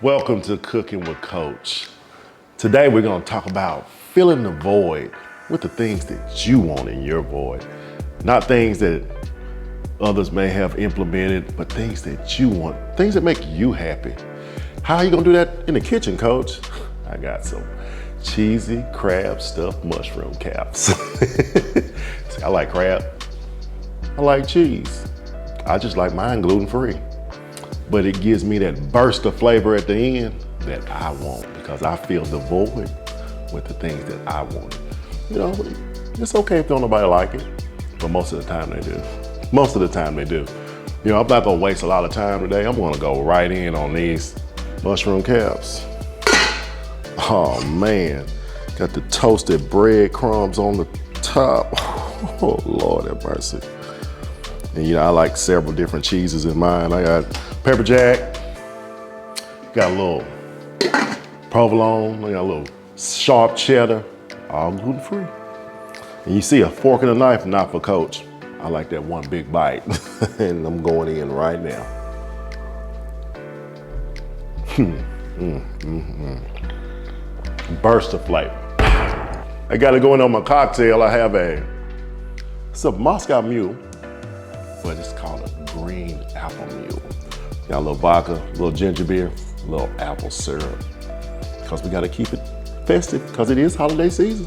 Welcome to Cooking with Coach. Today we're going to talk about filling the void with the things that you want in your void. Not things that others may have implemented, but things that you want, things that make you happy. How are you going to do that in the kitchen, Coach? I got some cheesy crab stuffed mushroom caps. See, I like crab. I like cheese. I just like mine gluten-free. But it gives me that burst of flavor at the end that I want because I fill the void with the things that I want. You know, it's okay if don't nobody like it, but most of the time they do. Most of the time they do. You know, I'm not gonna waste a lot of time today. I'm gonna go right in on these mushroom caps. Oh man, got the toasted breadcrumbs on the top. Oh Lord have mercy. And you know, I like several different cheeses in mine. I got pepper jack, got a little provolone, I got a little sharp cheddar, all gluten free. And you see a fork and a knife, not for Coach. I like that one big bite, and I'm going in right now. Burst of flavor. I got it going on my cocktail. I have it's a Moscow Mule, but it's called a green apple mule. Got a little vodka, a little ginger beer, a little apple syrup. Because we gotta keep it festive, because it is holiday season.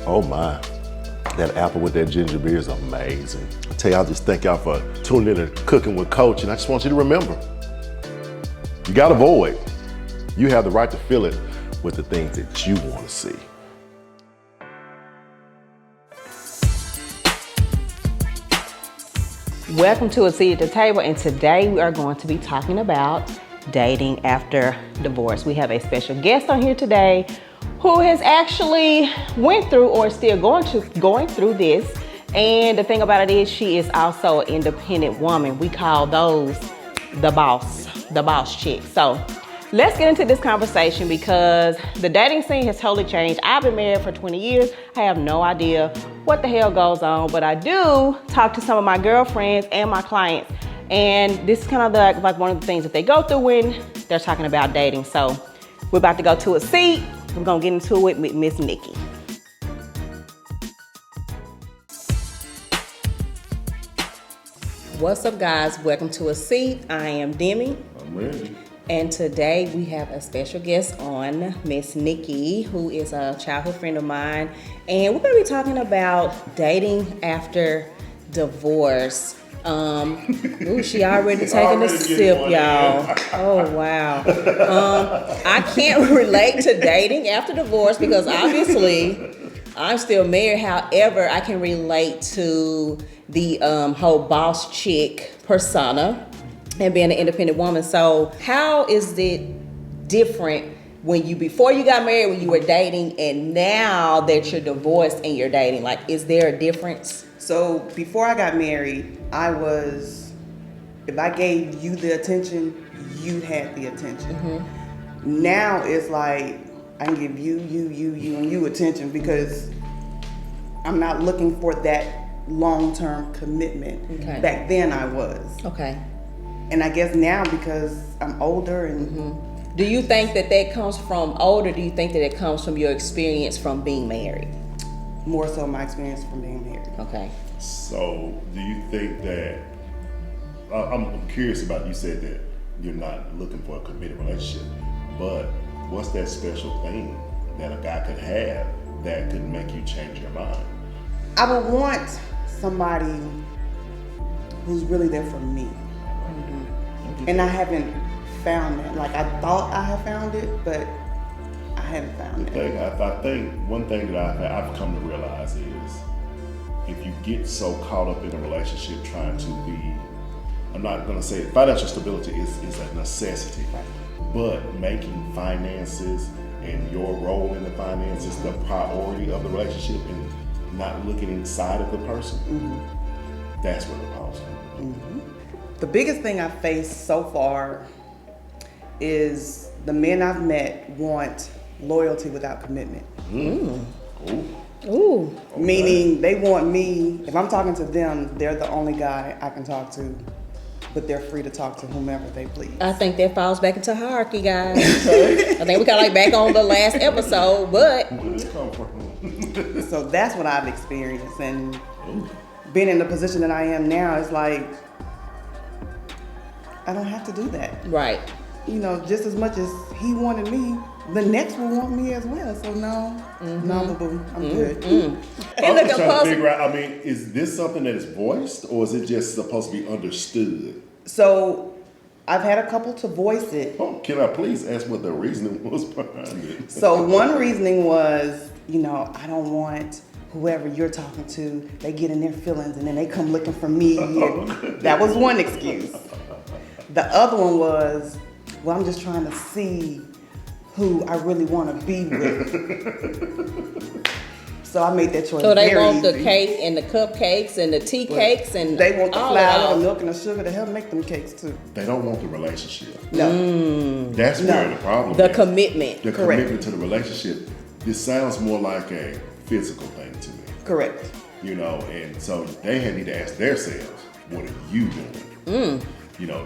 Oh my, that apple with that ginger beer is amazing. I tell you, I just thank y'all for tuning in to Cooking with Coach, and I just want you to remember, you got a void. You have the right to fill it with the things that you wanna see. Welcome to A Seat at the Table, and today we are going to be talking about dating after divorce. We have a special guest on here today who has actually went through or still going through this. And the thing about it is she is also an independent woman. We call those the boss chick. So let's get into this conversation because the dating scene has totally changed. I've been married for 20 years. I have no idea what the hell goes on, but I do talk to some of my girlfriends and my clients. And this is kind of like one of the things that they go through when they're talking about dating. So we're about to go to a seat. We're gonna get into it with Miss Nikki. What's up, guys? Welcome to A Seat. I am Demi. I'm ready. And today we have a special guest on, Miss Nikki, who is a childhood friend of mine. And we're gonna be talking about dating after divorce. Ooh, she already taking a sip, y'all. Oh, wow. I can't relate to dating after divorce because obviously I'm still married. However, I can relate to the whole boss chick persona and being an independent woman. So how is it different before you got married, when you were dating, and now that you're divorced and you're dating? Like, is there a difference? So before I got married, if I gave you the attention, you had the attention. Mm-hmm. Now it's like, I can give you, and you attention because I'm not looking for that long-term commitment. Okay. Back then I was. Okay. And I guess now because I'm older and... Mm-hmm. Do you think that comes from older? Do you think that it comes from your experience from being married? More so my experience from being married. Okay. So, do you think that, I'm curious about, you said that you're not looking for a committed relationship, but what's that special thing that a guy could have that could make you change your mind? I would want somebody who's really there for me. Mm-hmm. And I haven't found that. Like, I thought I had found it, but I haven't found it. I think one thing that I've come to realize is if you get so caught up in a relationship trying to be, I'm not going to say it, financial stability is a necessity, but making finances and your role in the finances the priority of the relationship and not looking inside of the person, that's where the problem's coming. Mm-hmm. The biggest thing I've faced so far is the men I've met want loyalty without commitment. Mm. Ooh. Okay. Meaning they want me, if I'm talking to them, they're the only guy I can talk to. but they're free to talk to whomever they please. I think that falls back into hierarchy, guys. I think we got like back on the last episode, but Where did it come from? So that's what I've experienced, and being in the position that I am now is like, I don't have to do that. right. You know, just as much as he wanted me, the next will want me as well. So no, no, boo-boo, I'm good. I'm just trying to figure out, I mean, is this something that is voiced or is it just supposed to be understood? So I've had a couple to voice it. Oh, can I please ask what the reasoning was behind it? So one reasoning was, you know, I don't want whoever you're talking to, they get in their feelings and then they come looking for me. That was one excuse. The other one was, well, I'm just trying to see who I really want to be with. So I made that choice. So they very want the easy. cake and the cupcakes and the tea cakes and They want the all flour, of the it. milk, and the sugar to help make them cakes too. They don't want the relationship. No. That's where the problem The is. commitment. The Correct. commitment to the relationship. This sounds more like a physical thing to me. Correct. You know, and so they need to ask themselves, what are you doing? You know,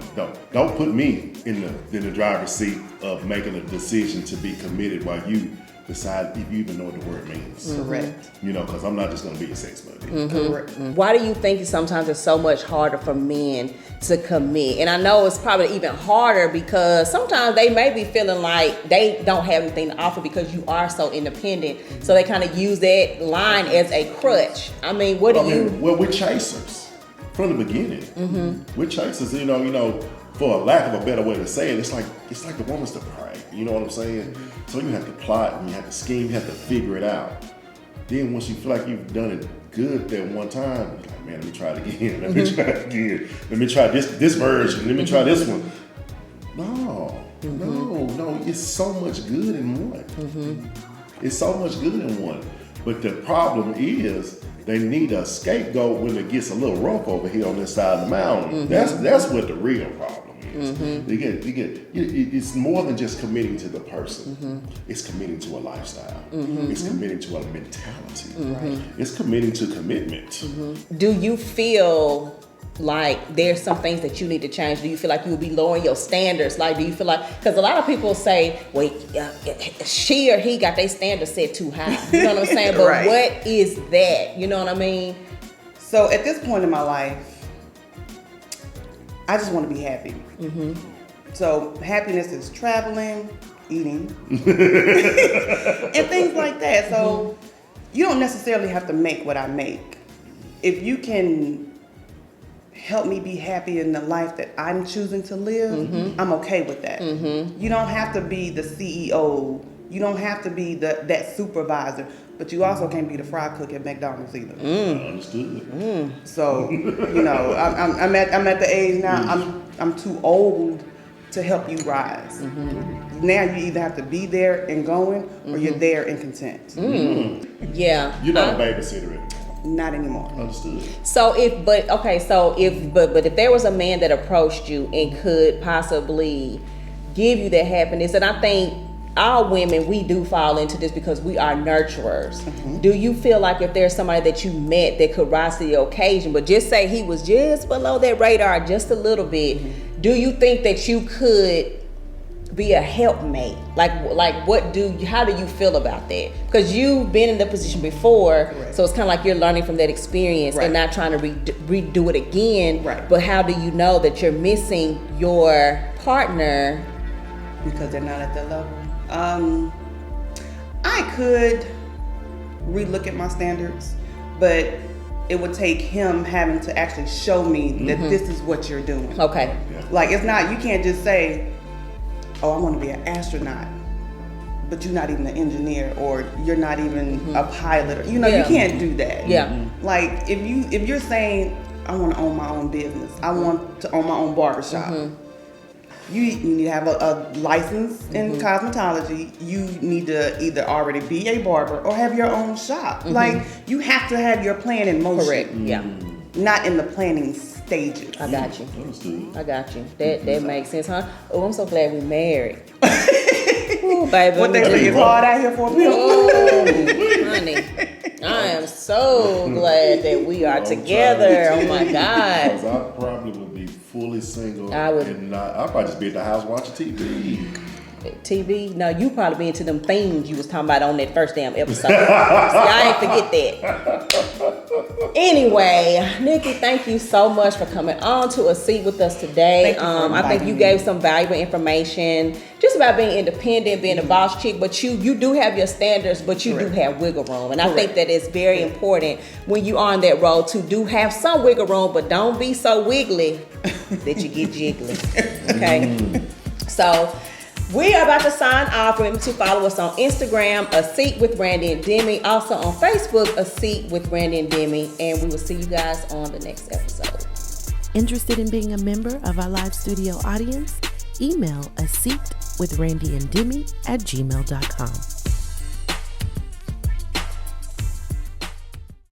don't put me in the driver's seat of making a decision to be committed while you decide if you even know what the word means. Correct. You know, because I'm not just going to be your sex buddy. Correct. Why do you think sometimes it's so much harder for men to commit? And I know it's probably even harder because sometimes they may be feeling like they don't have anything to offer because you are so independent. So they kind of use that line as a crutch. I mean, what do you... Well, we're chasers from the beginning. We're chasers, you know, for a lack of a better way to say it, it's like the woman's the prey. You know what I'm saying? So you have to plot and you have to scheme, you have to figure it out. Then once you feel like you've done it good that one time, you're like, man, let me try it again. Let me try it again. Let me try this version. Let me try this one. No. It's so much good in one. It's so much good in one. But the problem is they need a scapegoat when it gets a little rough over here on this side of the mountain. That's what the real problem is. It's more than just committing to the person. It's committing to a lifestyle. It's committing to a mentality. It's committing to commitment. Do you feel like there's some things that you need to change? Do you feel like you will be lowering your standards? Like, do you feel like, because a lot of people say, wait, she or he got their standards set too high. You know what I'm saying? But Right. what is that? You know what I mean? So at this point in my life, I just want to be happy. So happiness is traveling, eating, and things like that. So you don't necessarily have to make what I make. If you can help me be happy in the life that I'm choosing to live, I'm okay with that. You don't have to be the CEO. You don't have to be that supervisor, but you also can't be the fry cook at McDonald's either. Understood. So, you know, I'm at the age now. I'm too old to help you rise. Now you either have to be there and going, or you're there and content. Yeah. You're not a babysitter anymore. Not anymore. Understood. So if there was a man that approached you and could possibly give you that happiness, and I think all women, we do fall into this because we are nurturers. Do you feel like if there's somebody that you met that could rise to the occasion, but just say he was just below that radar just a little bit, do you think that you could be a helpmate? How do you feel about that? Because you've been in the position before. Correct. So it's kind of like you're learning from that experience and not trying to redo it again. Right. But how do you know that you're missing your partner? Because they're not at that level. I could relook at my standards, but it would take him having to actually show me that this is what you're doing. Okay. Like, it's not, you can't just say, oh, I want to be an astronaut, but you're not even an engineer, or you're not even a pilot, or, you can't do that. Yeah. Like, if you're saying, I want to own my own business, I want to own my own barbershop, you need to have a license in cosmetology. You need to either already be a barber or have your own shop. Like, you have to have your plan in motion. Correct. Yeah. Not in the planning stages. I got you. Understood. I got you. That makes sense, huh? Oh, I'm so glad we married. Ooh, baby. What they say, it's hard out here for a pimp. Oh, honey. I am so glad that we are together. Oh my God. Because I probably probably would be fully single. I would. And I'd probably just be at the house watching TV. TV? No, you probably be into them things you was talking about on that first damn episode. See, I ain't forget that. Anyway, Nikki, thank you so much for coming on to A Seat with us today. I think you gave some valuable information just about being independent, being a boss chick, but you do have your standards, but you do have wiggle room. And I think that it's very important when you are on that road to do have some wiggle room, but don't be so wiggly that you get jiggly. Okay? So we are about to sign off. Remember to follow us on Instagram, A Seat with Randy and Demi. Also on Facebook, A Seat with Randy and Demi. And we will see you guys on the next episode. Interested in being a member of our live studio audience? Email aseatwithrandyanddemi@gmail.com.